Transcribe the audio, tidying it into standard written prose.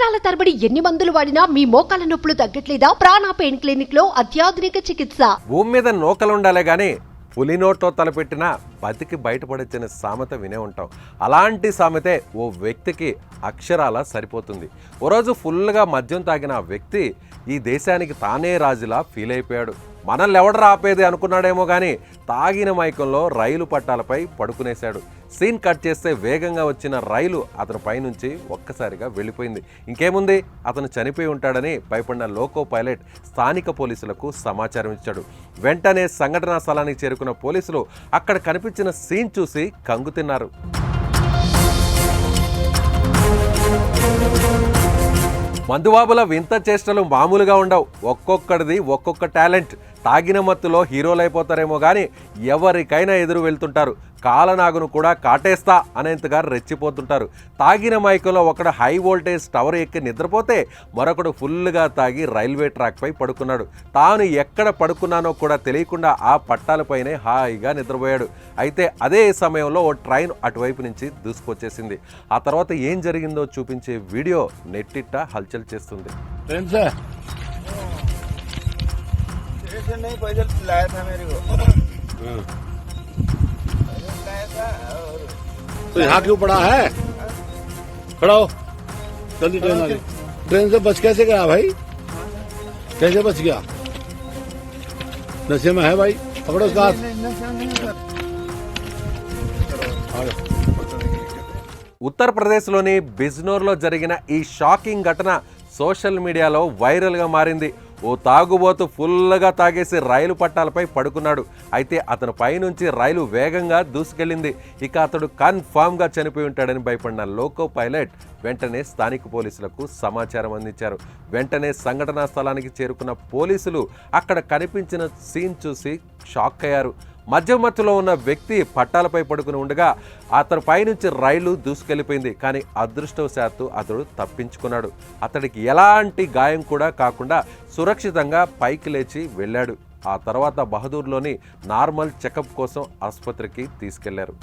సంవత్సరాల తరబడి ఎన్ని మందులు వాడినా మీ మోకాల నొప్పులు తగ్గట్లేదా? ప్రాణ పెయిన్ క్లినిక్ లో అత్యాధునిక చికిత్స. భూమి మీద నోకలుండాలే గానీ పులి నోట్లో తలపెట్టినా బతికి బయటపడొచ్చిన సామెత వినే ఉంటాం. అలాంటి సామెతే ఓ వ్యక్తికి అక్షరాల సరిపోతుంది. ఓ రోజు ఫుల్గా మద్యం తాగిన ఆ వ్యక్తి ఈ దేశానికి తానే రాజులా ఫీల్ అయిపోయాడు. మనల్ని ఎవడరా ఆపేది అనుకున్నాడేమో కానీ తాగిన మైకంలో రైలు పట్టాలపై పడుకునేశాడు. సీన్ కట్ చేస్తే వేగంగా వచ్చిన రైలు అతని పైనుంచి ఒక్కసారిగా వెళ్ళిపోయింది. ఇంకేముంది, అతను చనిపోయి ఉంటాడని భయపడిన లోకో పైలట్ స్థానిక పోలీసులకు సమాచారం ఇచ్చాడు. వెంటనే సంఘటనా స్థలానికి చేరుకున్న పోలీసులు అక్కడ కనిపించిన సీన్ చూసి కంగుతిన్నారు. మందుబాబుల వింత చేష్టలు మామూలుగా ఉండవు. ఒక్కొక్కడిది ఒక్కొక్క టాలెంట్. తాగిన మత్తులో హీరోలు అయిపోతారేమో కానీ ఎవరికైనా ఎదురు వెళ్తుంటారు. కాలనాగును కూడా కాటేస్తా అనేంతగా రెచ్చిపోతుంటారు. తాగిన మైకంలో ఒకడు హై వోల్టేజ్ టవర్ ఎక్కి నిద్రపోతే మరొకడు ఫుల్గా తాగి రైల్వే ట్రాక్పై పడుకున్నాడు. తాను ఎక్కడ పడుకున్నానో కూడా తెలియకుండా ఆ పట్టాలపైనే హాయిగా నిద్రపోయాడు. అయితే అదే సమయంలో ఓ ట్రైన్ అటువైపు నుంచి దూసుకొచ్చేసింది. ఆ తర్వాత ఏం జరిగిందో చూపించే వీడియో నెట్టిట్ట హల్చల్ చేస్తుంది. नहीं पैदल लाया था मेरे को तो यहाँ क्यों पड़ा है? खड़ा हो, जल्दी ट्रेन आ गई। ट्रेन से बच कैसे गया भाई? कैसे बच गया? नशे में है भाई, पकड़ो उसका हाथ। ఉత్తరప్రదేశ్లోని బిజ్నోర్లో జరిగిన ఈ షాకింగ్ ఘటన సోషల్ మీడియాలో వైరల్గా మారింది. ఓ తాగుబోతు ఫుల్గా తాగేసి రైలు పట్టాలపై పడుకున్నాడు. అయితే అతని పైనుంచి రైలు వేగంగా దూసుకెళ్ళింది. ఇక అతడు కన్ఫామ్గా చనిపోయి ఉంటాడని భయపడిన లోకో పైలట్ వెంటనే స్థానిక పోలీసులకు సమాచారం అందించారు. వెంటనే సంఘటనా స్థలానికి చేరుకున్న పోలీసులు అక్కడ కనిపించిన సీన్ చూసి షాక్ అయ్యారు. మద్యం మత్తులో ఉన్న వ్యక్తి పట్టాలపై పడుకుని ఉండగా అతని పైనుంచి రైలు దూసుకెళ్లిపోయింది. కానీ అదృష్టవశాత్తు అతడు తప్పించుకున్నాడు. అతడికి ఎలాంటి గాయం కూడా కాకుండా సురక్షితంగా పైకి లేచి వెళ్ళాడు. ఆ తర్వాత బహదూర్లోని నార్మల్ చెకప్ కోసం ఆసుపత్రికి తీసుకెళ్లారు.